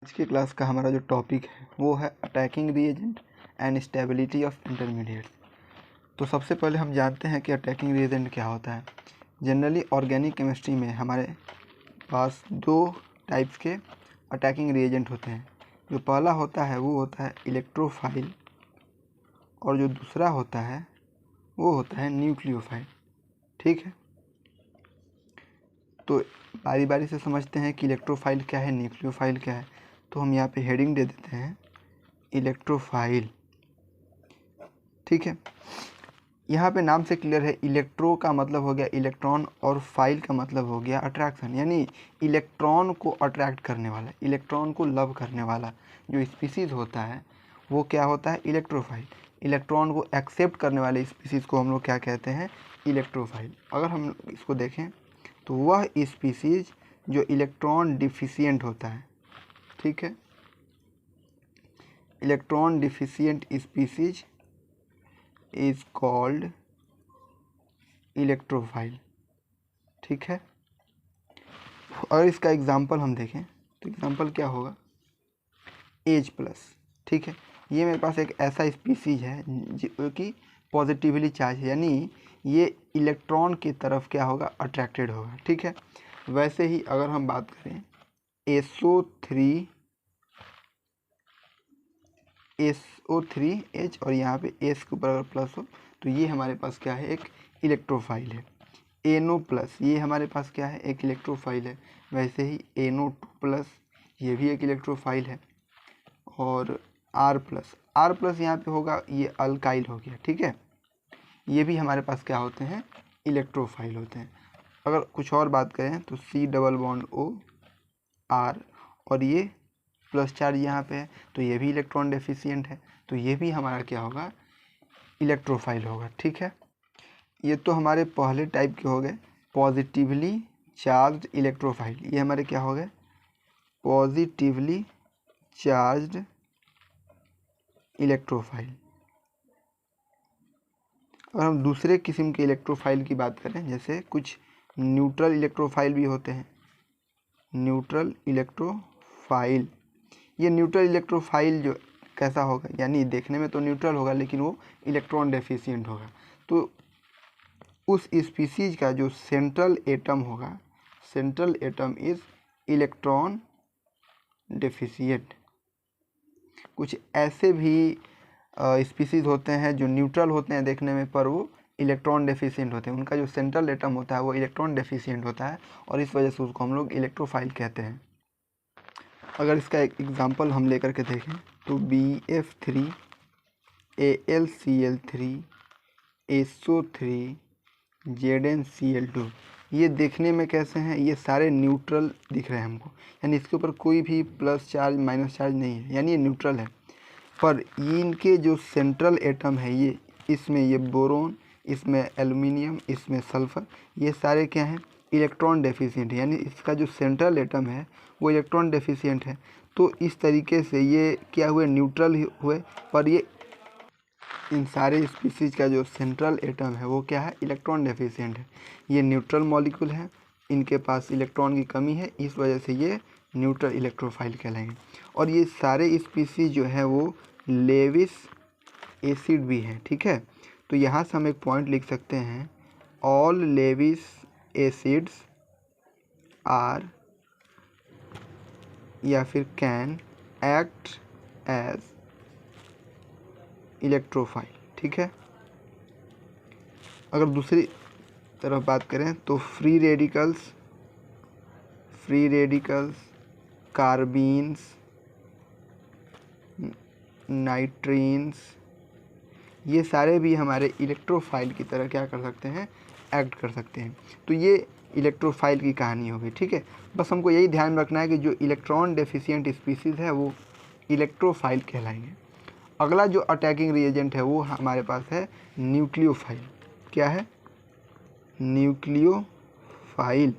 आज की क्लास का हमारा जो टॉपिक है वो है attacking reagent and stability of intermediate. तो सबसे पहले हम जानते हैं कि अटैकिंग रिएजेंट क्या होता है। जनरली ऑर्गेनिक केमिस्ट्री में हमारे पास दो टाइप्स के अटैकिंग रिएजेंट होते हैं। जो पहला होता है वो होता है इलेक्ट्रोफाइल और जो दूसरा होता है वो होता है न्यूक्लियोफाइल। ठीक है, तो बारी बारी से समझते हैं कि इलेक्ट्रोफाइल क्या है, न्यूक्लियोफाइल क्या है। तो हम यहाँ पे हेडिंग दे देते हैं इलेक्ट्रोफाइल। ठीक है, यहाँ पे नाम से क्लियर है, इलेक्ट्रो का मतलब हो गया इलेक्ट्रॉन और फाइल का मतलब हो गया अट्रैक्शन, यानी इलेक्ट्रॉन को अट्रैक्ट करने वाला, इलेक्ट्रॉन को लव करने वाला जो स्पीसीज़ होता है वो क्या होता है, इलेक्ट्रोफाइल। इलेक्ट्रॉन को एक्सेप्ट करने वाले स्पीसीज़ को हम लोग क्या कहते हैं, इलेक्ट्रोफाइल। अगर हम इसको देखें तो वह स्पीसीज़ जो इलेक्ट्रॉन डिफिशियंट होता है, ठीक है, electron deficient species is called electrophile. ठीक है, और इसका एग्जांपल हम देखें तो एग्जांपल क्या होगा, H प्लस। ठीक है, ये मेरे पास एक ऐसा स्पीसीज है जो कि पॉजिटिवली चार्ज है, यानी ये इलेक्ट्रॉन की तरफ क्या होगा, अट्रैक्टेड होगा। ठीक है, वैसे ही अगर हम बात करें SO3H और यहाँ पे S के ऊपर अगर प्लस हो तो ये हमारे पास क्या है, एक इलेक्ट्रोफाइल है। NO प्लस ये हमारे पास क्या है, एक इलेक्ट्रोफाइल है। वैसे ही NO2 प्लस ये भी एक इलेक्ट्रोफाइल है। और R प्लस यहाँ पे होगा, ये अल्काइल हो गया। ठीक है, ये भी हमारे पास क्या होते हैं, इलेक्ट्रोफाइल होते हैं। अगर कुछ और बात करें तो C double bond O R और ये प्लस चार्ज यहाँ पे है तो ये भी इलेक्ट्रॉन डेफिशिएंट है, तो ये भी हमारा क्या होगा, इलेक्ट्रोफाइल होगा। ठीक है, ये तो हमारे पहले टाइप के हो गए, पॉजिटिवली चार्ज्ड इलेक्ट्रोफाइल। ये हमारे क्या हो गए, पॉजिटिवली चार्ज्ड इलेक्ट्रोफाइल। और हम दूसरे किस्म के इलेक्ट्रोफाइल की बात करें, जैसे कुछ न्यूट्रल इलेक्ट्रोफाइल भी होते हैं। न्यूट्रल इलेक्ट्रोफाइल, ये न्यूट्रल इलेक्ट्रोफाइल जो कैसा होगा, यानी देखने में तो न्यूट्रल होगा लेकिन वो इलेक्ट्रॉन डेफिशिएंट होगा। तो उस स्पीसीज का जो सेंट्रल एटम होगा, central atom is electron deficient. कुछ ऐसे भी स्पीसीज होते हैं जो न्यूट्रल होते हैं देखने में, पर वो इलेक्ट्रॉन डेफिशिएंट होते हैं। उनका जो सेंट्रल एटम होता है वो इलेक्ट्रॉन डेफिशिएंट होता है और इस वजह से उसको हम लोग इलेक्ट्रोफाइल कहते हैं। अगर इसका एक एग्जांपल हम लेकर के देखें तो BF3 AlCl3 SO3 ZnCl2, ये देखने में कैसे हैं, ये सारे न्यूट्रल दिख रहे हैं हमको, यानी इसके ऊपर कोई भी प्लस चार्ज माइनस चार्ज नहीं है, यानी ये न्यूट्रल है। पर इनके जो सेंट्रल एटम है, ये इसमें ये बोरोन, इसमें एल्युमिनियम, इसमें सल्फर, ये सारे क्या हैं, इलेक्ट्रॉन डेफिशिएंट है, यानी इसका जो सेंट्रल एटम है वो इलेक्ट्रॉन डेफिशिएंट है। तो इस तरीके से ये क्या हुए, न्यूट्रल हुए, पर ये इन सारे स्पीसीज का जो सेंट्रल एटम है वो क्या है, इलेक्ट्रॉन डेफिशिएंट है। ये न्यूट्रल मॉलिक्यूल है, इनके पास इलेक्ट्रॉन की कमी है, इस वजह से ये न्यूट्रल इलेक्ट्रोफाइल कहलाएंगे। और ये सारे स्पीसीज जो है वो लेविस एसिड भी हैं। ठीक है, तो यहाँ से हम एक पॉइंट लिख सकते हैं, ऑल लेविस एसिड्स आर या फिर कैन एक्ट एज इलेक्ट्रोफाइल। ठीक है, अगर दूसरी तरफ बात करें तो फ्री रेडिकल्स, कार्बीन्स, नाइट्रीन्स, ये सारे भी हमारे इलेक्ट्रोफाइल की तरह क्या कर सकते हैं, एक्ट कर सकते हैं। तो ये इलेक्ट्रोफाइल की कहानी हो गई। ठीक है, बस हमको यही ध्यान रखना है कि जो इलेक्ट्रॉन डेफिशिएंट स्पीसीज़ है वो इलेक्ट्रोफाइल कहलाएंगे। अगला जो अटैकिंग रिएजेंट है वो हमारे पास है न्यूक्लियोफाइल। क्या है, न्यूक्लियोफाइल,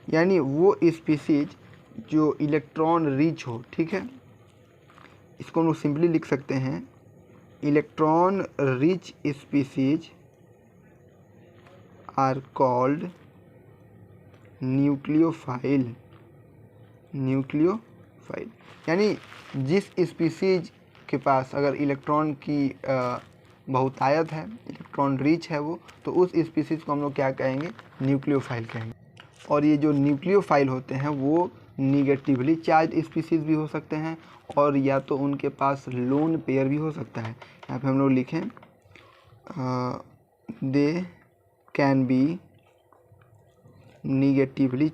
यानी वो स्पीसीज जो इलेक्ट्रॉन रिच हो। ठीक है, इसको हम लोग सिंपली लिख सकते हैं, electron rich species are called nucleophile. Nucleophile, यानी जिस स्पीसीज के पास अगर इलेक्ट्रॉन की बहुतायत है, इलेक्ट्रॉन रिच है वो, तो उस स्पीसीज को हम लोग क्या कहेंगे, न्यूक्लियोफाइल कहेंगे। और ये जो न्यूक्लियोफाइल होते हैं वो निगेटिवली चार्ज स्पीसीज भी हो सकते हैं, और या तो उनके पास लोन पेयर भी हो सकता है। यहाँ पे हम लोग लिखें they can be negatively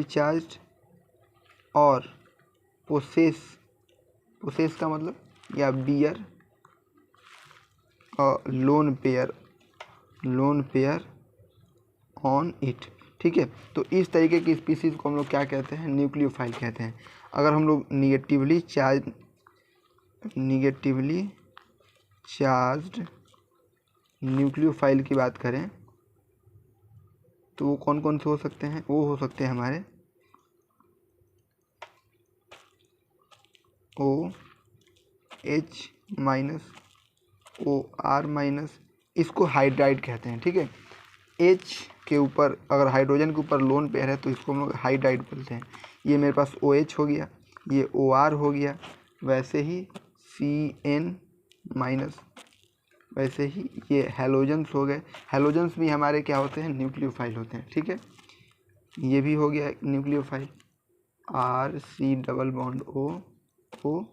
charged और पोसेस का मतलब या bear lone pair on it. ठीक है, तो इस तरीके की स्पीसीज को हम लोग क्या कहते हैं, न्यूक्लियोफाइल कहते हैं। अगर हम लोग निगेटिवली चार्ज्ड न्यूक्लियोफाइल की बात करें तो वो कौन कौन से हो सकते हैं, वो हो सकते हैं हमारे OH माइनस, OR माइनस, इसको हाइड्राइड कहते हैं। ठीक है, H के ऊपर अगर हाइड्रोजन के ऊपर लोन पेयर है तो इसको हम लोग हाइड्राइड बोलते हैं। ये मेरे पास OH हो गया, ये OR हो गया, वैसे ही CN माइनस, वैसे ही ये हैलोजन्स हो गए। हैलोजन्स भी हमारे क्या होते हैं, न्यूक्लियोफाइल होते हैं। ठीक है, ये भी हो गया nucleophile, RC double bond O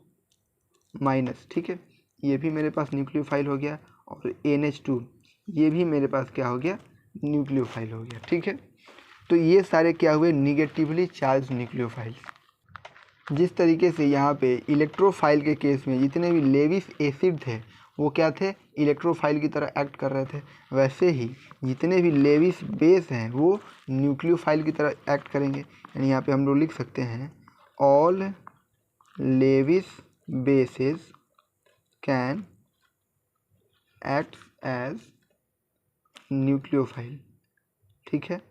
minus. ठीक है, ये भी मेरे पास न्यूक्लियोफाइल हो गया, और NH2 ये भी मेरे पास क्या हो गया, न्यूक्लियोफाइल हो गया। ठीक है, तो ये सारे क्या हुए, निगेटिवली चार्ज न्यूक्लियोफाइल। जिस तरीके से यहाँ पे इलेक्ट्रोफाइल के केस में जितने भी लेविस एसिड थे वो क्या थे, इलेक्ट्रोफाइल की तरह एक्ट कर रहे थे, वैसे ही जितने भी लेविस बेस हैं वो न्यूक्लियोफाइल की तरह एक्ट करेंगे। यानी यहाँ पे हम लोग लिख सकते हैं all Lewis bases can act as nucleophile. ठीक है,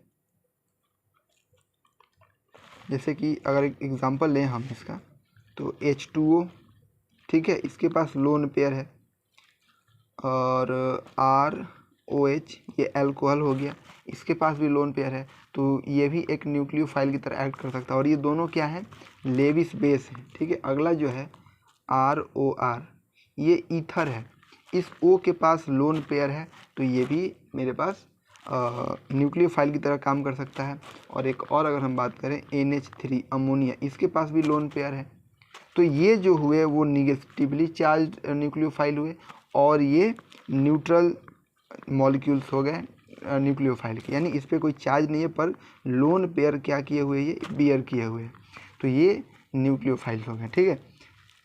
जैसे कि अगर एक एग्जांपल लें हम इसका, तो H2O, ठीक है, इसके पास लोन पेयर है, और ROH ये अल्कोहल हो गया, इसके पास भी लोन पेयर है, तो ये भी एक न्यूक्लियोफाइल की तरह एक्ट कर सकता है, और ये दोनों क्या है, लेविस बेस है। ठीक है, अगला जो है ROR, ये ईथर है, इस O के पास लोन पेयर है, तो ये भी मेरे पास न्यूक्लियोफाइल की तरह काम कर सकता है। और एक और अगर हम बात करें NH3 अमोनिया, इसके पास भी लोन पेयर है, तो ये जो हुए वो निगेटिवली चार्ज न्यूक्लियोफाइल हुए, और ये न्यूट्रल मॉलिक्यूल्स हो गए न्यूक्लियोफाइल के, यानी इस पर कोई चार्ज नहीं है पर लोन पेयर क्या किए हुए, ये बियर किए हुए हैं, तो ये न्यूक्लियोफाइल हो गए। ठीक है,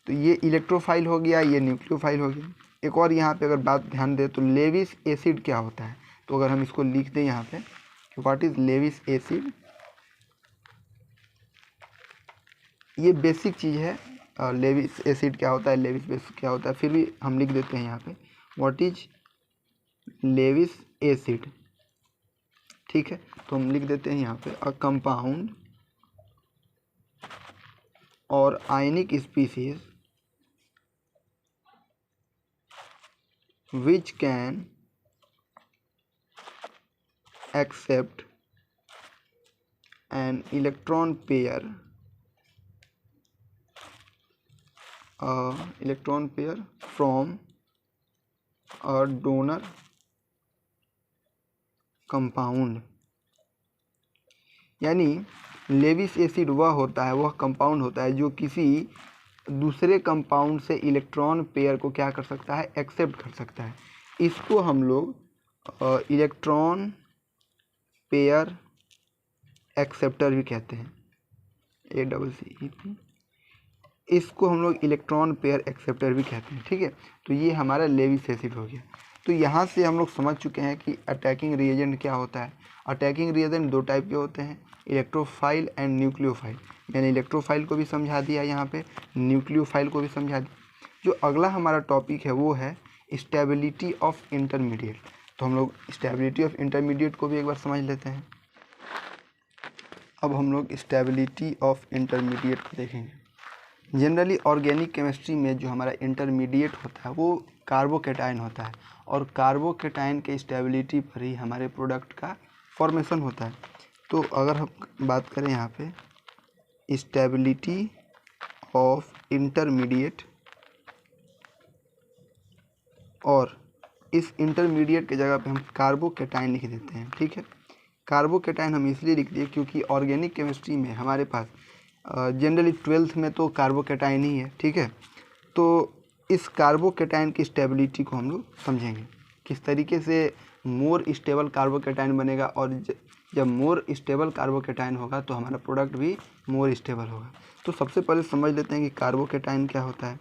तो ये इलेक्ट्रोफाइल हो गया, ये न्यूक्लियोफाइल हो गया। एक और यहाँ पे अगर बात ध्यान दें तो लेविस एसिड क्या होता है, तो अगर हम इसको लिख दें यहाँ पे, व्हाट इज लेविस एसिड, ये बेसिक चीज़ है। लेविस एसिड क्या होता है, लेविस बेस क्या होता है, फिर भी हम लिख देते हैं यहाँ पे व्हाट इज लेविस एसिड। ठीक है, तो हम लिख देते हैं यहाँ पे अ कंपाउंड और आयनिक species which can accept an electron pair from a donor compound। यानी लेविस एसिड वह होता है, वह कंपाउंड होता है जो किसी दूसरे कंपाउंड से इलेक्ट्रॉन पेयर को क्या कर सकता है, एक्सेप्ट कर सकता है। इसको हम लोग इलेक्ट्रॉन पेयर एक्सेप्टर भी कहते हैं, ACCEP, इसको हम लोग इलेक्ट्रॉन पेयर एक्सेप्टर भी कहते हैं। ठीक है, तो ये हमारा लेविस एसिड हो गया। तो यहाँ से हम लोग समझ चुके हैं कि अटैकिंग रिएजेंट क्या होता है। अटैकिंग रिएजेंट दो टाइप के होते हैं, इलेक्ट्रोफाइल एंड न्यूक्लियोफाइल। मैंने इलेक्ट्रोफाइल को भी समझा दिया, यहाँ पे न्यूक्लियोफाइल को भी समझा दिया। जो अगला हमारा टॉपिक है वो है स्टेबिलिटी ऑफ इंटरमीडिएट। तो हम लोग स्टेबिलिटी ऑफ इंटरमीडिएट को भी एक बार समझ लेते हैं। अब हम लोग स्टेबिलिटी ऑफ इंटरमीडिएट को देखेंगे। जनरली ऑर्गेनिक केमिस्ट्री में जो हमारा इंटरमीडिएट होता है वो कार्बोकेटाइन होता है, और कार्बोकेटाइन के स्टेबिलिटी पर ही हमारे प्रोडक्ट का फॉर्मेशन होता है। तो अगर हम बात करें यहाँ पे स्टेबिलिटी ऑफ इंटरमीडिएट, और इस इंटरमीडिएट के जगह पे हम कार्बोकेटाइन लिख देते हैं। ठीक है, कार्बोकेटाइन हम इसलिए लिख दिए क्योंकि ऑर्गेनिक केमिस्ट्री में हमारे पास जनरली 12th में तो कार्बोकेटाइन ही है। ठीक है, तो इस कार्बोकेटाइन की स्टेबिलिटी को हम लोग समझेंगे किस तरीके से मोर स्टेबल कार्बोकेटाइन बनेगा, और जब मोर स्टेबल कार्बोकेटाइन होगा तो हमारा प्रोडक्ट भी मोर स्टेबल होगा। तो सबसे पहले समझ लेते हैं कि कार्बोकेटाइन क्या होता है।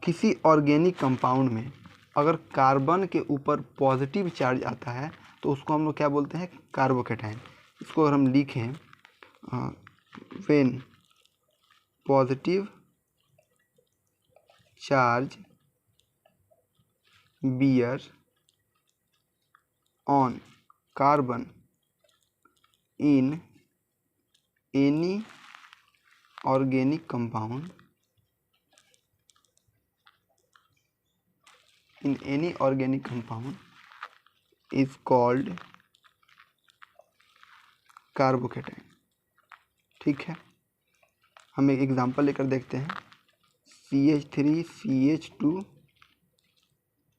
किसी ऑर्गेनिक कंपाउंड में अगर कार्बन के ऊपर पॉजिटिव चार्ज आता है तो उसको हम लोग क्या बोलते हैं, कार्बोकेटाइन। इसको अगर हम लिखें, when positive charge bear on carbon in any organic compound, in any organic compound is called carbocation. ठीक है, हम एक एग्जांपल लेकर देखते हैं। CH3CH2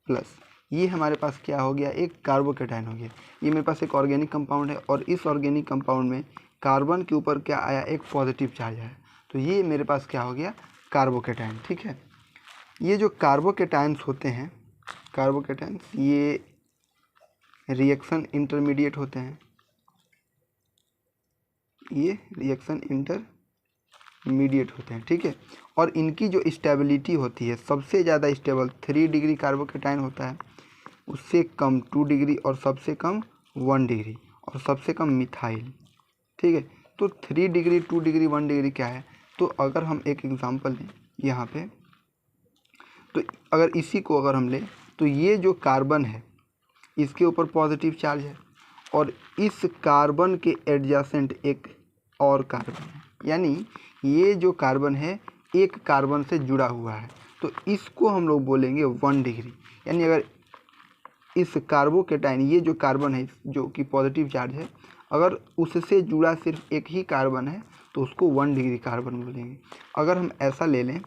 प्लस, ये हमारे पास क्या हो गया, एक कार्बोकेटाइन हो गया। ये मेरे पास एक ऑर्गेनिक कंपाउंड है और इस ऑर्गेनिक कंपाउंड में कार्बन के ऊपर क्या आया, एक पॉजिटिव चार्ज आया, तो ये मेरे पास क्या हो गया, कार्बोकेटाइन। ठीक है, ये जो कार्बोकेटाइन्स होते हैं, कार्बोकेटाइन्स ये रिएक्शन इंटरमीडिएट होते हैं, ये रिएक्शन इंटरमीडिएट होते हैं। ठीक है, और इनकी जो स्टेबिलिटी होती है, सबसे ज़्यादा स्टेबल 3 डिग्री कार्बोकेटाइन होता है, उससे कम 2 डिग्री, और सबसे कम 1 डिग्री, और सबसे कम मिथाइल। ठीक है, तो 3 डिग्री 2 डिग्री 1 डिग्री क्या है, तो अगर हम एक एग्जांपल लें यहाँ पे, तो अगर इसी को अगर हम लें तो ये जो कार्बन है इसके ऊपर पॉजिटिव चार्ज है, और इस कार्बन के एडजेसेंट एक और कार्बन है, यानी ये जो कार्बन है एक कार्बन से जुड़ा हुआ है, तो इसको हम लोग बोलेंगे 1 डिग्री। यानी अगर इस कार्बोकेटाइन, ये जो कार्बन है जो कि पॉजिटिव चार्ज है, अगर उससे जुड़ा सिर्फ एक ही कार्बन है तो उसको 1 डिग्री कार्बन बोलेंगे। अगर हम ऐसा ले लें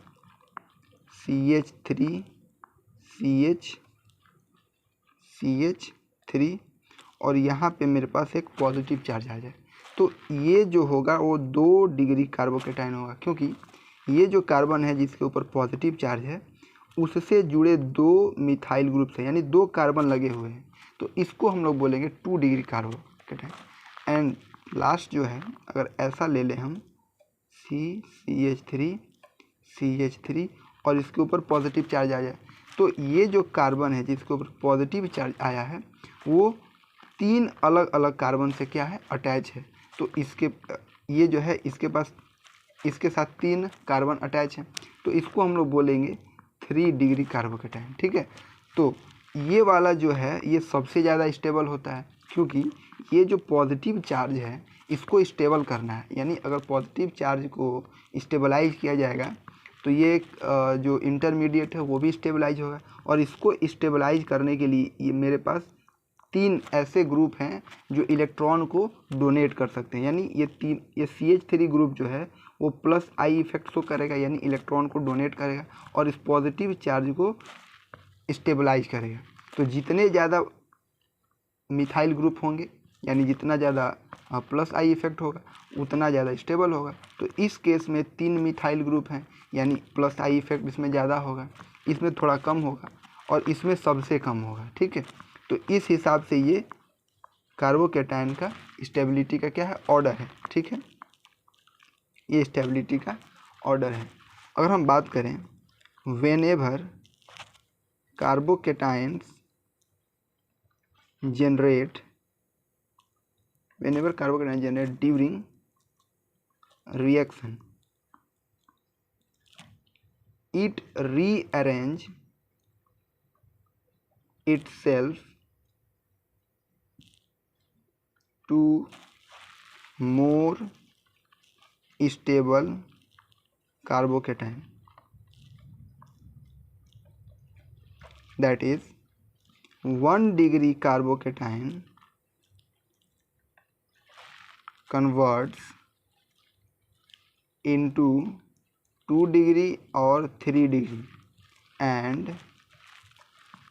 CH3 और यहाँ पे मेरे पास एक पॉजिटिव चार्ज आ जाए, तो ये जो होगा वो 2 डिग्री कार्बोकेटाइन होगा, क्योंकि ये जो कार्बन है जिसके ऊपर पॉजिटिव चार्ज है उससे जुड़े 2 मिथाइल ग्रुप्स हैं, यानी 2 कार्बन लगे हुए हैं, तो इसको हम लोग बोलेंगे 2 डिग्री कार्बोकेटाइन। एंड लास्ट जो है, अगर ऐसा ले लें हम CH3 और इसके ऊपर पॉजिटिव चार्ज आ जाए, तो ये जो कार्बन है जिसके ऊपर पॉजिटिव चार्ज आया है वो 3 अलग अलग कार्बन से क्या है, अटैच है। तो इसके ये जो है इसके पास इसके साथ 3 कार्बन अटैच है, तो इसको हम लोग बोलेंगे 3 डिग्री कार्बोकेटाइन। ठीक है, तो ये वाला जो है ये सबसे ज़्यादा स्टेबल होता है, क्योंकि ये जो पॉजिटिव चार्ज है इसको स्टेबल करना है, यानी अगर पॉजिटिव चार्ज को स्टेबलाइज किया जाएगा तो ये जो इंटरमीडिएट है वो भी स्टेबलाइज होगा, और इसको स्टेबलाइज करने के लिए ये मेरे पास 3 ऐसे ग्रुप हैं जो इलेक्ट्रॉन को डोनेट कर सकते हैं, यानी ये CH3 ग्रुप जो है वो प्लस आई इफेक्ट शो करेगा, यानी इलेक्ट्रॉन को डोनेट करेगा और इस पॉजिटिव चार्ज को स्टेबलाइज करेगा। तो जितने ज़्यादा मिथाइल ग्रुप होंगे, यानी जितना ज़्यादा प्लस आई इफेक्ट होगा उतना ज़्यादा स्टेबल होगा। तो इस केस में 3 मिथाइल ग्रुप हैं, यानी प्लस आई इफेक्ट इसमें ज़्यादा होगा, इसमें थोड़ा कम होगा, और इसमें सबसे कम होगा। ठीक है, तो इस हिसाब से ये कार्बोकेटाइन का स्टेबिलिटी का क्या है, ऑर्डर है। ठीक है, ये स्टेबिलिटी का ऑर्डर है। अगर हम बात करें whenever कार्बोकेटाइन्स generate during reaction, it rearrange itself to more stable carbocation, that is 1 degree carbocation converts into 2 degree और 3 degree and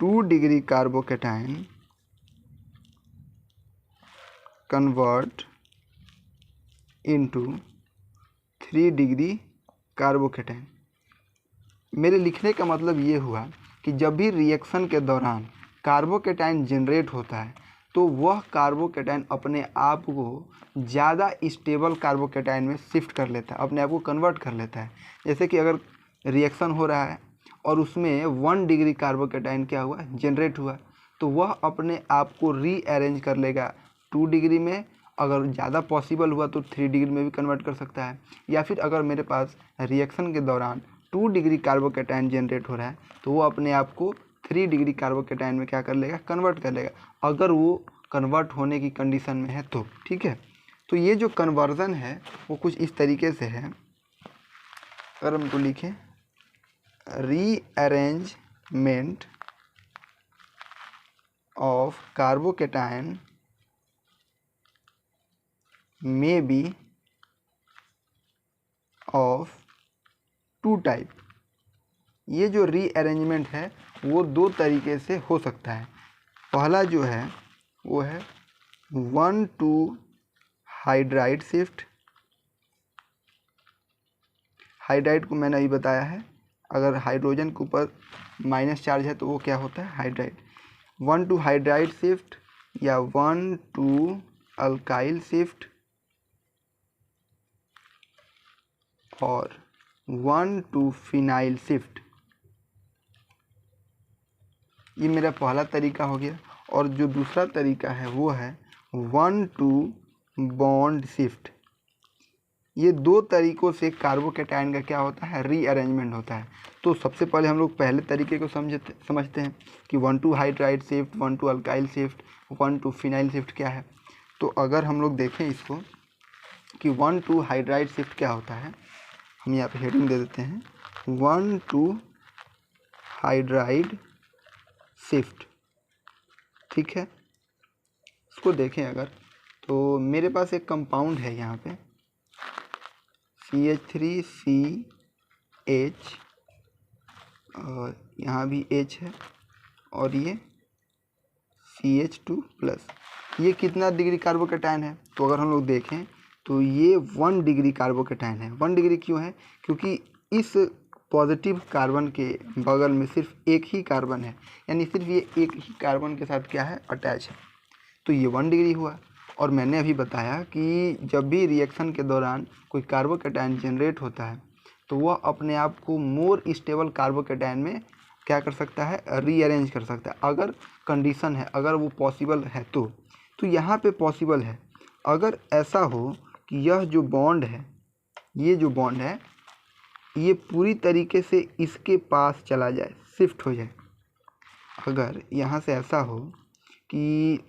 2 degree carbocation convert into 3 degree carbocation. मेरे लिखने का मतलब ये हुआ कि जब भी रिएक्शन के दौरान कार्बोकेटाइन जनरेट होता है तो वह कार्बोकेटाइन अपने आप को ज़्यादा स्टेबल कार्बोकेटाइन में शिफ्ट कर लेता है, अपने आप को कन्वर्ट कर लेता है। जैसे कि अगर रिएक्शन हो रहा है और उसमें 1 डिग्री कार्बोकेटाइन क्या हुआ जनरेट हुआ, तो वह अपने आप को रीअरेंज कर लेगा 2 डिग्री में, अगर ज़्यादा पॉसिबल हुआ तो 3 डिग्री में भी कन्वर्ट कर सकता है। या फिर अगर मेरे पास रिएक्शन के दौरान 2 डिग्री कार्बोकेटाइन जनरेट हो रहा है तो वो अपने आप को 3 डिग्री कार्बोकेटाइन में क्या कर लेगा, कन्वर्ट कर लेगा, अगर वो कन्वर्ट होने की कंडीशन में है तो। ठीक है, तो ये जो कन्वर्जन है वो कुछ इस तरीके से है। अगर हम तो लिखें rearrangement of carbocation may be of 2 type. ये जो रीअरेंजमेंट है वो 2 तरीके से हो सकता है। पहला जो है वो है 1-2 हाइड्राइड शिफ्ट। हाइड्राइड को मैंने अभी बताया है, अगर हाइड्रोजन के ऊपर माइनस चार्ज है तो वो क्या होता है, हाइड्राइड। 1-2 हाइड्राइड शिफ्ट या 1-2 अल्काइल शिफ्ट और 1-2 फिनाइल शिफ्ट। ये मेरा पहला तरीका हो गया। और जो दूसरा तरीका है वो है 1-2 बॉन्ड शिफ्ट। ये 2 तरीकों से कार्बोकेटाइन का क्या होता है, रीअरेंजमेंट होता है। तो सबसे पहले हम लोग पहले तरीके को समझते हैं कि 1-2 hydride shift, 1-2 alkyl shift, 1-2 phenyl shift क्या है। तो अगर हम लोग देखें इसको कि 1-2 हाइड्राइड शिफ्ट क्या होता है, हम यहाँ पे हेडिंग दे देते हैं 1-2 हाइड्राइड शिफ्ट। ठीक है, इसको देखें अगर, तो मेरे पास एक कंपाउंड है यहाँ पे CH3CH और यहाँ भी H है और ये CH2+। ये कितना डिग्री कार्बोकेटाइन है, तो अगर हम लोग देखें तो ये 1 डिग्री कार्बोकेटाइन है। 1 डिग्री क्यों है, क्योंकि इस पॉजिटिव कार्बन के बगल में सिर्फ एक ही कार्बन है, यानी सिर्फ ये एक ही कार्बन के साथ क्या है, अटैच है, तो ये 1 डिग्री हुआ। और मैंने अभी बताया कि जब भी रिएक्शन के दौरान कोई कार्बोकेटाइन जनरेट होता है तो वह अपने आप को मोर स्टेबल कार्बोकेटाइन में क्या कर सकता है, रीअरेंज कर सकता है, अगर कंडीशन है, अगर वो पॉसिबल है तो यहाँ पे पॉसिबल है। अगर ऐसा हो कि यह जो बॉन्ड है, ये जो बॉन्ड है ये पूरी तरीके से इसके पास चला जाए, शिफ्ट हो जाए, अगर यहाँ से ऐसा हो कि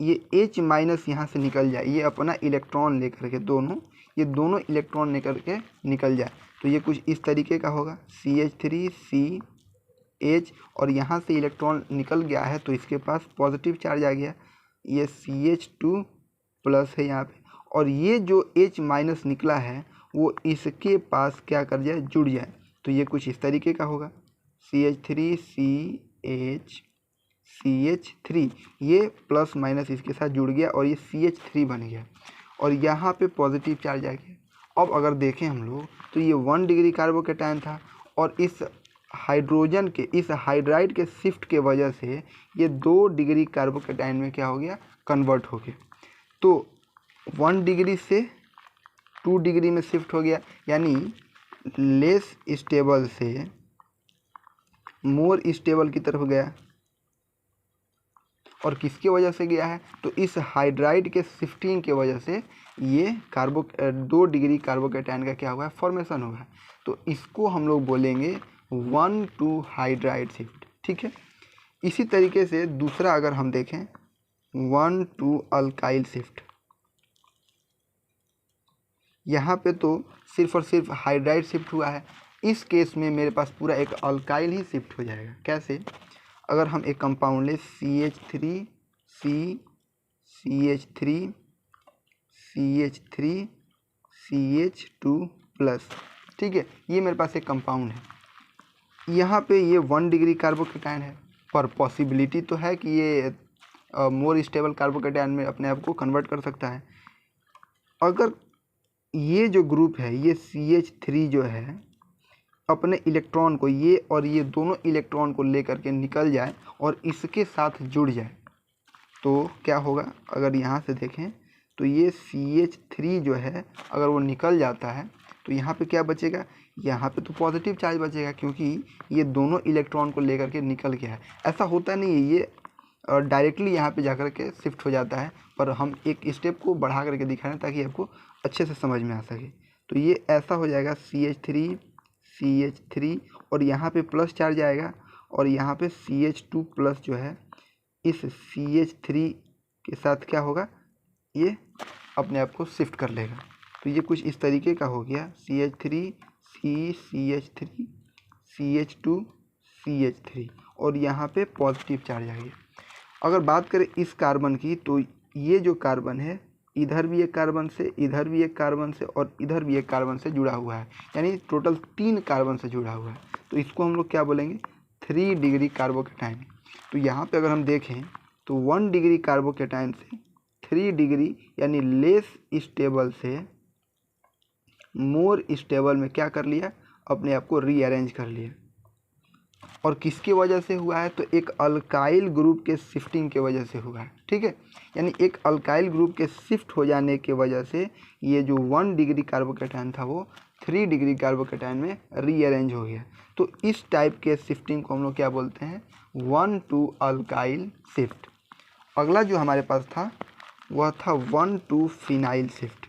ये H माइनस यहाँ से निकल जाए, ये अपना इलेक्ट्रॉन लेकर के ये दोनों इलेक्ट्रॉन लेकर के निकल जाए, तो ये कुछ इस तरीके का होगा CH3CH और यहाँ से इलेक्ट्रॉन निकल गया है तो इसके पास पॉजिटिव चार्ज आ गया, ये CH2+ है यहाँ पे, और ये जो H माइनस निकला है वो इसके पास क्या कर जाए, जुड़ जाए, तो ये कुछ इस तरीके का होगा CH3CH3, ये प्लस माइनस इसके साथ जुड़ गया और ये CH3 बन गया और यहाँ पे पॉजिटिव चार्ज आ गया। अब अगर देखें हम लोग तो ये 1 डिग्री कार्बोकेटाइन था और इस हाइड्रोजन के, इस हाइड्राइड के शिफ्ट के वजह से ये 2 डिग्री कार्बोकेटाइन में क्या हो गया, कन्वर्ट हो गया। तो 1 डिग्री से 2 डिग्री में शिफ्ट हो गया, यानी लेस स्टेबल से मोर स्टेबल की तरफ गया। और किसकी वजह से गया है, तो इस हाइड्राइड के शिफ्टिंग की वजह से ये 2 डिग्री कार्बोकेटाइन का क्या हुआ है, फॉर्मेशन होगा। तो इसको हम लोग बोलेंगे 1-2 हाइड्राइड शिफ्ट। ठीक है, इसी तरीके से दूसरा अगर हम देखें 1-2 अल्काइल शिफ्ट, यहाँ पे तो सिर्फ और सिर्फ हाइड्राइड शिफ्ट हुआ है। इस केस में मेरे पास पूरा एक अल्काइल ही शिफ्ट हो जाएगा। कैसे, अगर हम एक कंपाउंड ले CH3CCH3 CH3CH2+। ठीक है, ये मेरे पास एक कंपाउंड है। यहाँ पे ये 1 डिग्री कार्बोकेटायन है, पर पॉसिबिलिटी तो है कि ये मोर स्टेबल कार्बोकेटायन में अपने आप को कन्वर्ट कर सकता है। अगर ये जो ग्रुप है, ये CH3 जो है, अपने इलेक्ट्रॉन को, ये और ये दोनों इलेक्ट्रॉन को लेकर के निकल जाए और इसके साथ जुड़ जाए, तो क्या होगा? अगर यहाँ से देखें तो ये CH3 जो है, अगर वो निकल जाता है तो यहाँ पे क्या बचेगा? यहाँ पे तो पॉजिटिव चार्ज बचेगा, क्योंकि ये दोनों इलेक्ट्रॉन को लेकर के निकल गया है। ऐसा होता नहीं है, ये डायरेक्टली यहाँ पे जाकर के शिफ्ट हो जाता है, पर हम एक स्टेप को बढ़ा करके दिखा रहे हैं ताकि आपको अच्छे से समझ में आ सके। तो ये ऐसा हो जाएगा CH3 और यहाँ पे प्लस चार्ज आएगा, और यहाँ पे CH2+ जो है, इस CH3 के साथ क्या होगा? ये अपने आप को शिफ्ट कर लेगा। तो ये कुछ इस तरीके का हो गया, CH3 CH3 CH2 CH3, और यहाँ पे पॉजिटिव चार्ज आ गया। अगर बात करें इस कार्बन की, तो ये जो कार्बन है, इधर भी एक कार्बन से, इधर भी एक कार्बन से, और इधर भी एक कार्बन से जुड़ा हुआ है, यानी टोटल 3 कार्बन से जुड़ा हुआ है। तो इसको हम लोग क्या बोलेंगे? 3 डिग्री कार्बोकेटायन। तो यहाँ पे अगर हम देखें तो 1 डिग्री कार्बोकेटायन से 3 डिग्री यानी लेस स्टेबल से मोर स्टेबल में क्या कर लिया? अपने आप को रीअरेंज कर लिया। और किसकी वजह से हुआ है? तो एक अल्काइल ग्रुप के शिफ्टिंग के वजह से हुआ है। ठीक है, यानी एक अल्काइल ग्रुप के शिफ्ट हो जाने के वजह से ये जो 1 डिग्री कार्बोकेटायन था वो 3 डिग्री कार्बोकेटायन में रीअरेंज हो गया। तो इस टाइप के शिफ्टिंग को हम लोग क्या बोलते हैं? 1 to अल्काइल शिफ्ट। अगला जो हमारे पास था वह था 1 to फिनाइल शिफ्ट।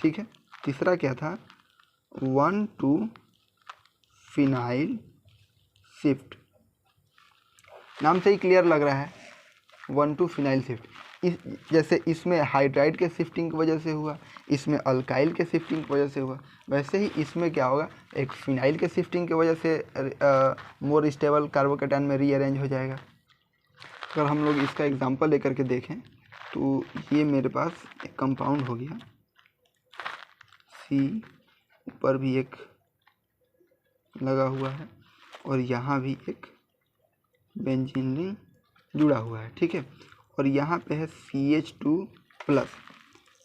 ठीक है, तीसरा क्या था? 1 to फिनाइल शिफ्ट। नाम से ही क्लियर लग रहा है, 1 to फिनाइल शिफ्ट। जैसे इसमें हाइड्राइड के शिफ्टिंग की वजह से हुआ, इसमें अल्काइल के शिफ्टिंग की वजह से हुआ, वैसे ही इसमें क्या होगा? एक फिनाइल के शिफ्टिंग की वजह से मोर स्टेबल कार्बोकेटायन में रीअरेंज हो जाएगा। अगर हम लोग इसका एग्जांपल लेकर के देखें तो ये मेरे पास एक कंपाउंड हो गया, C ऊपर भी एक लगा हुआ है, और यहाँ भी एक बेंजीन रिंग जुड़ा हुआ है। ठीक है, और यहाँ पे है CH2+।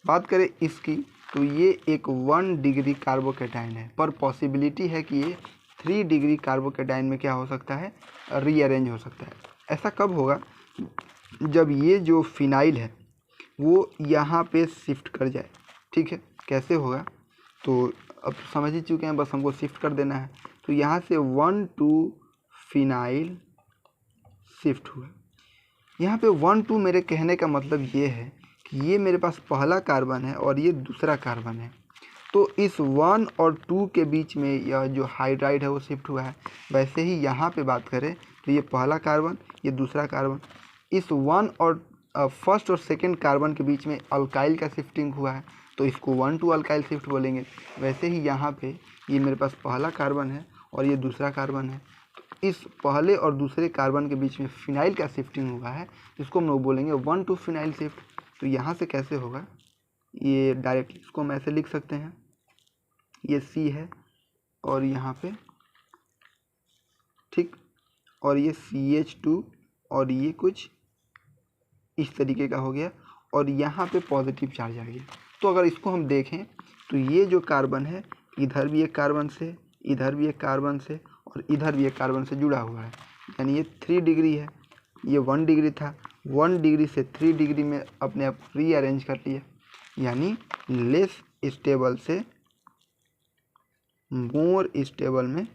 बात करें इसकी तो ये एक 1 डिग्री कार्बोकेटायन है, पर पॉसिबिलिटी है कि ये 3 डिग्री कार्बोकेटायन में क्या हो सकता है? रीअरेंज हो सकता है। ऐसा कब होगा? जब ये जो फिनाइल है वो यहाँ पे शिफ्ट कर जाए। ठीक है, कैसे होगा? तो अब समझ ही चुके हैं, बस हमको शिफ्ट कर देना है। तो यहाँ से 1 to फिनाइल शिफ्ट हुआ। यहाँ पे 1 2 मेरे कहने का मतलब ये है कि ये मेरे पास पहला कार्बन है और ये दूसरा कार्बन है। तो इस 1 और 2 के बीच में यह जो हाइड्राइड है वो शिफ्ट हुआ है। वैसे ही यहाँ पे बात करें तो ये पहला कार्बन, ये दूसरा कार्बन, इस 1 और फर्स्ट और सेकंड कार्बन के बीच में अल्काइल का शिफ्टिंग हुआ है, तो इसको 1 to अल्काइल शिफ्ट बोलेंगे। वैसे ही यहाँ पे ये मेरे पास पहला कार्बन है और ये दूसरा कार्बन है, तो इस पहले और दूसरे कार्बन के बीच में फिनाइल का शिफ्टिंग हुआ है, इसको हम लोग बोलेंगे 1 to फिनाइल शिफ्ट। तो यहाँ से कैसे होगा? ये डायरेक्टली इसको हम ऐसे लिख सकते हैं, ये C है और यहाँ पे, ठीक, और ये CH2 और ये कुछ इस तरीके का हो गया, और यहाँ पे पॉजिटिव चार्ज आ गया। तो अगर इसको हम देखें तो ये जो कार्बन है, इधर भी एक कार्बन से, इधर भी एक कार्बन से, और इधर भी एक कार्बन से जुड़ा हुआ है, यानी ये 3 डिग्री है। ये 1 डिग्री था, 1 डिग्री से 3 डिग्री में अपने आप रीअरेंज कर लिया, यानी लेस स्टेबल से मोर स्टेबल में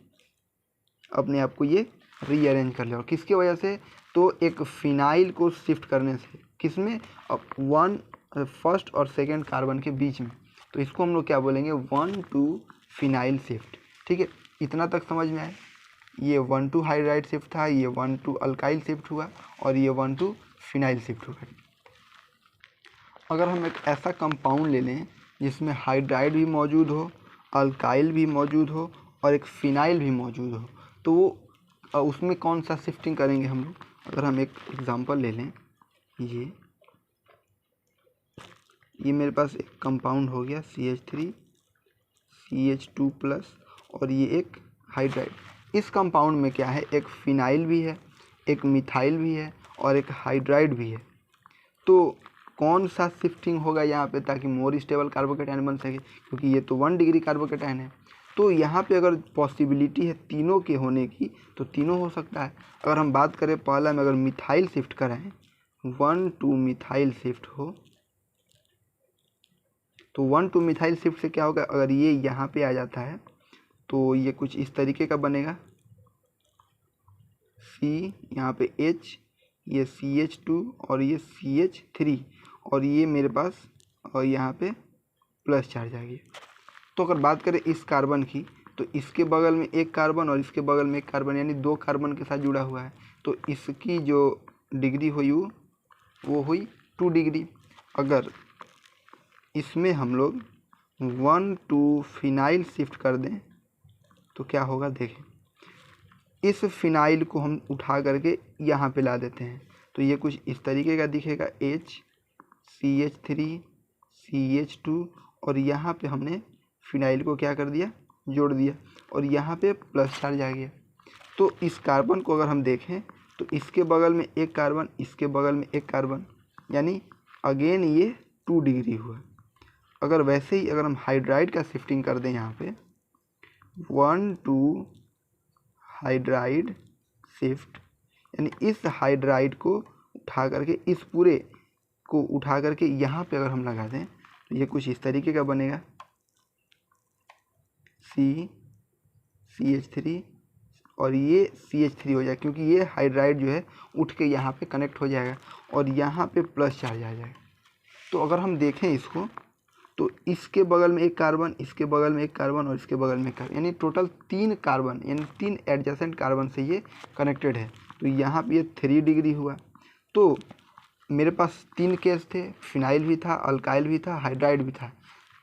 अपने आप को ये रीअरेंज कर लिया। और किसकी वजह से? तो एक फिनाइल को शिफ्ट करने से। किसमें? अब फर्स्ट और सेकंड कार्बन के बीच में। तो इसको हम लोग क्या बोलेंगे? 1 to फिनाइल शिफ्ट। ठीक है, इतना तक समझ में आए? ये 1 to हाइड्राइड शिफ्ट था, ये 1 to अल्काइल शिफ्ट हुआ, और ये 1 to फिनाइल शिफ्ट हुआ। अगर हम एक ऐसा कंपाउंड ले लें जिसमें हाइड्राइड भी मौजूद हो, अल्काइल भी मौजूद हो, और एक फिनाइल भी मौजूद हो, तो वो उसमें कौन सा शिफ्टिंग करेंगे हम लोग? अगर हम एक एग्जांपल ले लें, ये मेरे पास एक कंपाउंड हो गया CH3 CH2+, और ये एक हाइड्राइड। इस कंपाउंड में क्या है, एक फिनाइल भी है, एक मिथाइल भी है और एक हाइड्राइड भी है। तो कौन सा शिफ्टिंग होगा यहाँ पे ताकि मोर स्टेबल कार्बोकेटायन बन सके, क्योंकि ये तो 1 डिग्री कार्बोकेटायन है। तो यहाँ पे अगर पॉसिबिलिटी है तीनों के होने की तो तीनों हो सकता है। अगर हम बात करें पहला में, अगर मिथाइल शिफ्ट कराएं 1 to मिथाइल शिफ्ट हो, तो 1 to मिथाइल शिफ्ट से क्या होगा, अगर ये यहाँ पे आ जाता है तो ये कुछ इस तरीके का बनेगा, C यहाँ पे H, ये CH2 और ये CH3, और ये मेरे पास और यहाँ पे प्लस चार्ज आ गया। तो अगर बात करें इस कार्बन की, तो इसके बगल में एक कार्बन और इसके बगल में एक कार्बन, यानी 2 कार्बन के साथ जुड़ा हुआ है। तो इसकी जो डिग्री हुई वो हुई 2 डिग्री। अगर इसमें हम लोग 1 to फिनाइल शिफ्ट कर दें तो क्या होगा, देखें। इस फिनाइल को हम उठा करके यहाँ पे ला देते हैं तो ये कुछ इस तरीके का दिखेगा, H CH3 CH2, और यहाँ पे हमने फिनाइल को क्या कर दिया, जोड़ दिया, और यहाँ पे प्लस चार्ज आ गया। तो इस कार्बन को अगर हम देखें तो इसके बगल में एक कार्बन, इसके बगल में एक कार्बन, यानी अगेन ये 2 डिग्री हुआ। अगर वैसे ही अगर हम हाइड्राइड का शिफ्टिंग कर दें यहाँ पे 1 to हाइड्राइड शिफ्ट, यानी इस हाइड्राइड को उठा करके, इस पूरे को उठा करके यहाँ पे अगर हम लगा दें तो ये कुछ इस तरीके का बनेगा, CH3 और ये CH3 हो जाएगा, क्योंकि ये हाइड्राइड जो है उठ के यहाँ पे कनेक्ट हो जाएगा और यहाँ पे प्लस चार्ज आ जाएगा। तो अगर हम देखें इसको तो इसके बगल में एक कार्बन, इसके बगल में एक कार्बन और इसके बगल में एक कार्बन, यानी टोटल 3 कार्बन, यानी 3 एडजेसेंट कार्बन से ये कनेक्टेड है। तो यहाँ पे ये 3 डिग्री हुआ। तो मेरे पास 3 केस थे, फिनाइल भी था, अल्काइल भी था, हाइड्राइड भी था,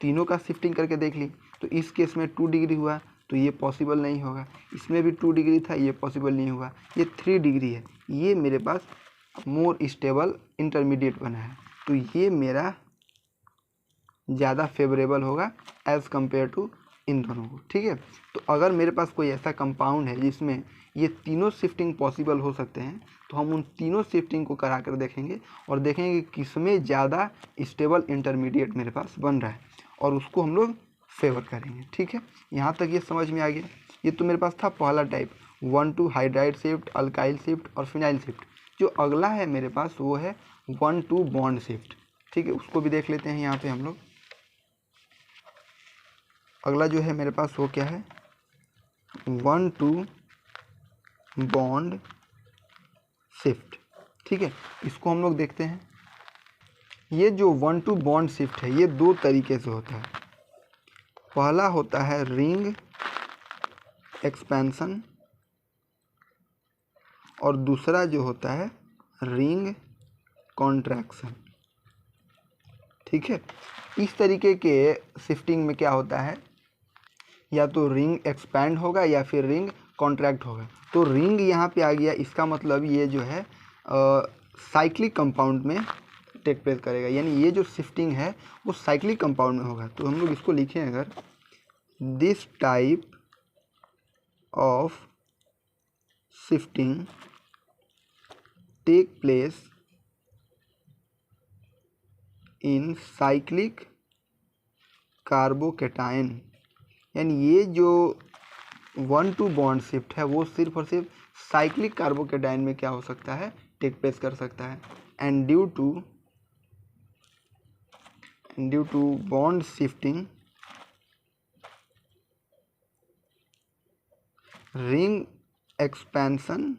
तीनों का शिफ्टिंग करके देख ली। तो इस केस में 2 डिग्री हुआ तो ये पॉसिबल नहीं होगा, इसमें भी 2 डिग्री था, ये पॉसिबल नहीं होगा, ये 3 डिग्री है, ये मेरे पास मोर स्टेबल इंटरमीडिएट बना है। तो ये मेरा ज़्यादा फेवरेबल होगा एज़ कम्पेयर टू इन दोनों को, ठीक है। तो अगर मेरे पास कोई ऐसा कंपाउंड है जिसमें ये तीनों शिफ्टिंग पॉसिबल हो सकते हैं तो हम उन तीनों शिफ्टिंग को करा कर देखेंगे और देखेंगे किसमें ज़्यादा स्टेबल इंटरमीडिएट मेरे पास बन रहा है और उसको हम लोग फेवर करेंगे, ठीक है। यहाँ तक ये समझ में आ गया। ये तो मेरे पास था पहला type, 1 to hydride shift, alkyl shift और फिनाइल शिफ्ट। जो अगला है मेरे पास वो है 1 to बॉन्ड शिफ्ट, ठीक है। उसको भी देख लेते हैं यहाँ पे हम लोग। अगला जो है मेरे पास वो क्या है, 1 to बॉन्ड शिफ्ट, ठीक है। इसको हम लोग देखते हैं। ये जो 1 to बॉन्ड शिफ्ट है ये 2 तरीके से होता है। पहला होता है रिंग एक्सपेंशन और दूसरा जो होता है रिंग कॉन्ट्रैक्शन, ठीक है। इस तरीके के शिफ्टिंग में क्या होता है, या तो रिंग एक्सपैंड होगा या फिर रिंग कॉन्ट्रैक्ट होगा। तो रिंग यहाँ पे आ गया, इसका मतलब ये जो है साइक्लिक कंपाउंड में टेक प्लेस करेगा, यानी ये जो शिफ्टिंग है वो साइक्लिक कंपाउंड में होगा। तो हम लोग इसको लिखें अगर, this type of shifting take place in cyclic carbocation, यानी ये जो 1 to बॉन्ड शिफ्ट है वो सिर्फ और सिर्फ साइक्लिक कार्बोकेटायन में क्या हो सकता है, टेक प्लेस कर सकता है। And due to bond shifting ring expansion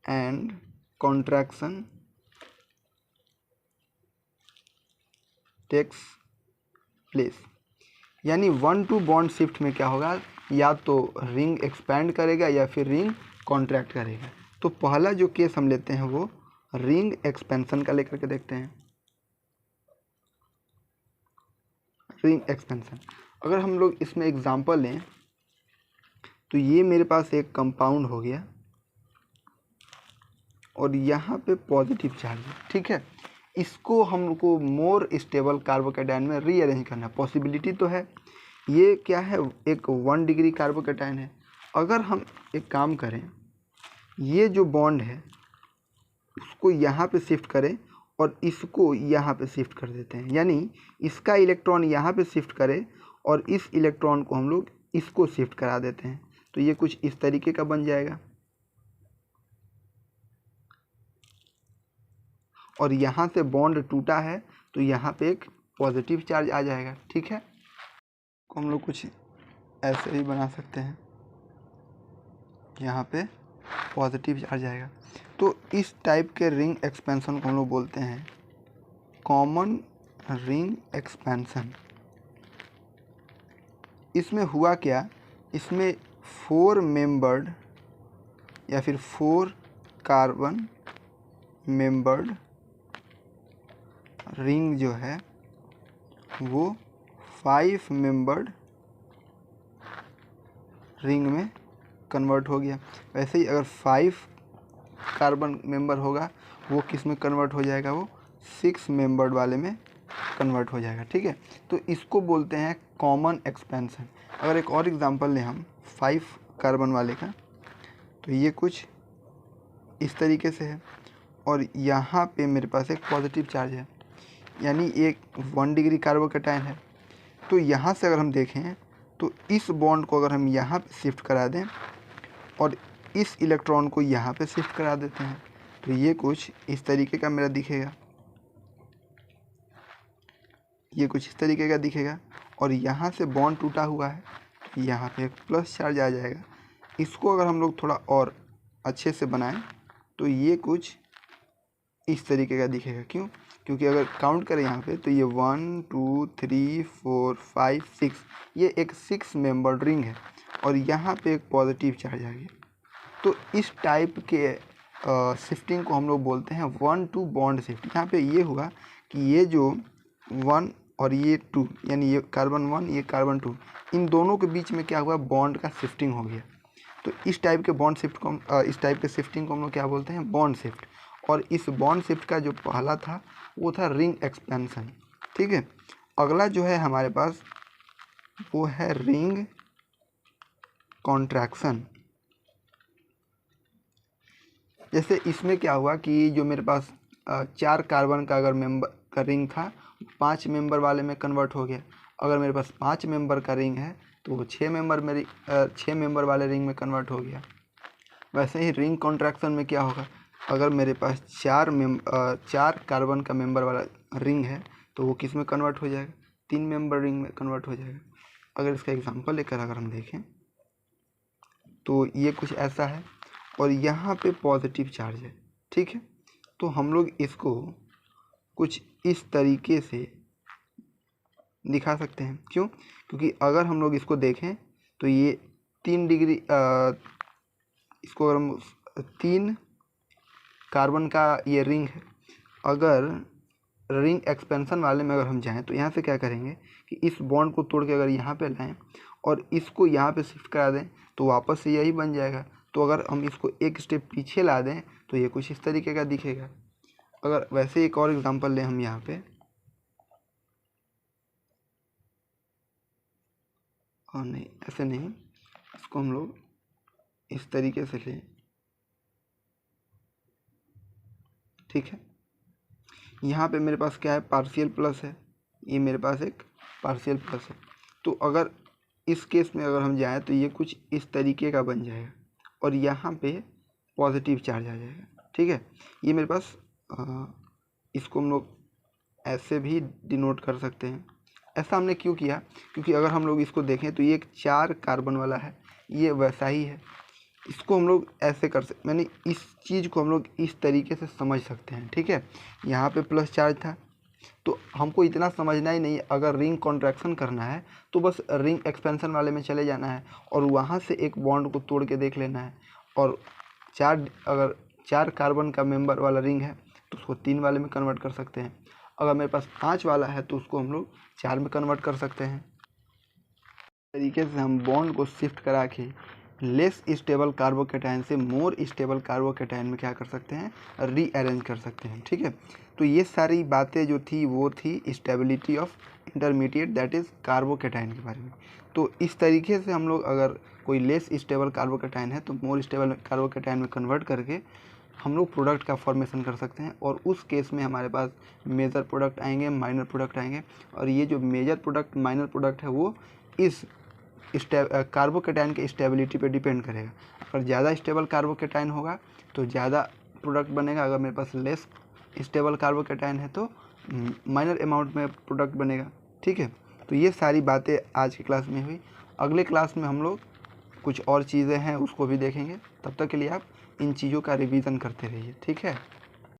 and contraction takes place, यानी 1 to बॉन्ड शिफ्ट में क्या होगा, या तो रिंग एक्सपैंड करेगा या फिर रिंग कॉन्ट्रैक्ट करेगा। तो पहला जो केस हम लेते हैं वो रिंग एक्सपेंशन का लेकर के देखते हैं। रिंग एक्सपेंशन, अगर हम लोग इसमें एग्जांपल लें तो ये मेरे पास एक कंपाउंड हो गया और यहाँ पे पॉजिटिव चार्ज है, ठीक है। इसको हमको मोर स्टेबल कार्बोकैटायन में रीअरेंज करना है। पॉसिबिलिटी तो है, ये क्या है, एक 1 डिग्री कार्बोकैटायन है। अगर हम एक काम करें, ये जो बॉन्ड है उसको यहाँ पे शिफ्ट करें और इसको यहाँ पे शिफ्ट कर देते हैं, यानी इसका इलेक्ट्रॉन यहाँ पे शिफ्ट करें और इस इलेक्ट्रॉन को हम लोग इसको शिफ्ट करा देते हैं, तो ये कुछ इस तरीके का बन जाएगा। और यहाँ से बॉन्ड टूटा है तो यहाँ पे एक पॉजिटिव चार्ज आ जाएगा, ठीक है। को हम लोग कुछ ऐसे ही बना सकते हैं, यहाँ पे पॉजिटिव चार्ज आएगा। तो इस टाइप के रिंग एक्सपेंशन को हम लोग बोलते हैं कॉमन रिंग एक्सपेंशन। इसमें हुआ क्या, इसमें 4 मेंबर्ड या फिर 4 कार्बन मेंबर्ड रिंग जो है वो 5 मेंबर्ड रिंग में कन्वर्ट हो गया। वैसे ही अगर 5 कार्बन मेंबर होगा वो किस में कन्वर्ट हो जाएगा, वो 6 मेंबर्ड वाले में कन्वर्ट हो जाएगा, ठीक है। तो इसको बोलते हैं कॉमन एक्सपेंशन। अगर एक और एग्जांपल लें हम 5 कार्बन वाले का, तो ये कुछ इस तरीके से है और यहाँ पे मेरे पास एक पॉजिटिव चार्ज है, यानी एक 1 डिग्री कार्बोकैटायन है। तो यहाँ से अगर हम देखें तो इस बॉन्ड को अगर हम यहाँ पे शिफ्ट करा दें और इस इलेक्ट्रॉन को यहाँ पे शिफ्ट करा देते हैं, तो ये कुछ इस तरीके का मेरा दिखेगा, ये कुछ इस तरीके का दिखेगा। और यहाँ से बॉन्ड टूटा हुआ है, यहाँ पे एक प्लस चार्ज आ जाएगा। इसको अगर हम लोग थोड़ा और अच्छे से बनाएं तो ये कुछ इस तरीके का दिखेगा। क्यों? क्योंकि अगर काउंट करें यहाँ पे तो ये 1 2 3 4 5 6, ये एक 6 मेंबर रिंग है और यहाँ पे एक पॉजिटिव चार्ज आ गया। तो इस टाइप के शिफ्टिंग को हम लोग बोलते हैं 1 to बॉन्ड शिफ्ट। यहाँ पे ये हुआ कि ये जो 1 और ये 2, यानी ये कार्बन 1 ये कार्बन 2, इन दोनों के बीच में क्या हुआ, बॉन्ड का शिफ्टिंग हो गया। तो इस टाइप के बॉन्ड शिफ्ट को इस टाइप के शिफ्टिंग को हम लोग क्या बोलते हैं, बॉन्ड शिफ्ट। और इस बॉन्ड शिफ्ट का जो पहला था वो था रिंग एक्सपेंशन, ठीक है। अगला जो है हमारे पास वो है रिंग कॉन्ट्रैक्शन। जैसे इसमें क्या हुआ कि जो मेरे पास 4 कार्बन का अगर मेंबर का रिंग था 5 मेंबर वाले में कन्वर्ट हो गया। अगर मेरे पास 5 मेंबर का रिंग है तो वो 6 मेंबर वाले रिंग में कन्वर्ट हो गया। वैसे ही रिंग कॉन्ट्रैक्शन में क्या होगा, अगर मेरे पास 4 कार्बन का मेंबर वाला रिंग है तो वो किस में कन्वर्ट हो जाएगा, 3 मेंबर रिंग में कन्वर्ट हो जाएगा। अगर इसका एग्जांपल लेकर अगर हम देखें तो ये कुछ ऐसा है और यहाँ पे पॉजिटिव चार्ज है, ठीक है। तो हम लोग इसको कुछ इस तरीके से दिखा सकते हैं। क्यों? क्योंकि अगर हम लोग इसको देखें तो ये 3 डिग्री इसको अगर हम 3 कार्बन का ये रिंग है, अगर रिंग एक्सपेंशन वाले में अगर हम जाएं तो यहाँ से क्या करेंगे कि इस बॉन्ड को तोड़ के अगर यहाँ पे लाएं और इसको यहाँ पे शिफ्ट करा दें तो वापस से यही बन जाएगा। तो अगर हम इसको एक स्टेप पीछे ला दें तो ये कुछ इस तरीके का दिखेगा। अगर वैसे एक और एग्जांपल लें हम यहाँ पे, और नहीं ऐसे नहीं, इसको हम लोग इस तरीके से लें, ठीक है। यहाँ पे मेरे पास क्या है, पार्शियल प्लस है, ये मेरे पास एक पार्शियल प्लस है। तो अगर इस केस में अगर हम जाएँ तो ये कुछ इस तरीके का बन जाएगा और यहाँ पे पॉजिटिव चार्ज आ जाएगा, ठीक है। ये मेरे पास इसको हम लोग ऐसे भी डिनोट कर सकते हैं। ऐसा हमने क्यों किया, क्योंकि अगर हम लोग इसको देखें तो ये एक 4 कार्बन वाला है, ये वैसा ही है। इसको हम लोग ऐसे कर सकते, यानी इस चीज़ को हम लोग इस तरीके से समझ सकते हैं, ठीक है। यहाँ पे प्लस चार्ज था तो हमको इतना समझना ही नहीं, अगर रिंग कॉन्ट्रैक्शन करना है तो बस रिंग एक्सपेंशन वाले में चले जाना है और वहाँ से एक बॉन्ड को तोड़ के देख लेना है। और अगर 4 कार्बन का मेंबर वाला रिंग है तो उसको 3 वाले में कन्वर्ट कर सकते हैं। अगर मेरे पास 5 वाला है तो उसको हम लोग 4 में कन्वर्ट कर सकते हैं। तरीके से हम बॉन्ड को शिफ्ट करा के लेस स्टेबल कार्बोकेटाइन से मोर स्टेबल कार्बोकेटाइन में क्या कर सकते हैं, रीअरेंज कर सकते हैं। ठीक है, तो ये सारी बातें जो थी वो थी stability of intermediate that is carbocation के बारे में। तो इस तरीके से हम लोग अगर कोई लेस स्टेबल कार्बोकेटाइन है तो मोर स्टेबल कार्बोकेटाइन में कन्वर्ट करके हम लोग प्रोडक्ट का फॉर्मेशन कर सकते हैं, और उस केस में हमारे पास मेजर प्रोडक्ट आएंगे, माइनर प्रोडक्ट आएंगे, और ये जो मेजर प्रोडक्ट माइनर प्रोडक्ट है वो इस कार्बोकेटाइन के स्टेबिलिटी पे डिपेंड करेगा। अगर ज़्यादा स्टेबल कार्बोकेटाइन होगा तो ज़्यादा प्रोडक्ट बनेगा, अगर मेरे पास लेस स्टेबल कार्बोकेटाइन है तो माइनर अमाउंट में प्रोडक्ट बनेगा। ठीक है, तो ये सारी बातें आज की क्लास में हुई। अगले क्लास में हम लोग कुछ और चीज़ें हैं उसको भी देखेंगे। तब तक के लिए आप इन चीज़ों का रिवीजन करते रहिए। ठीक है।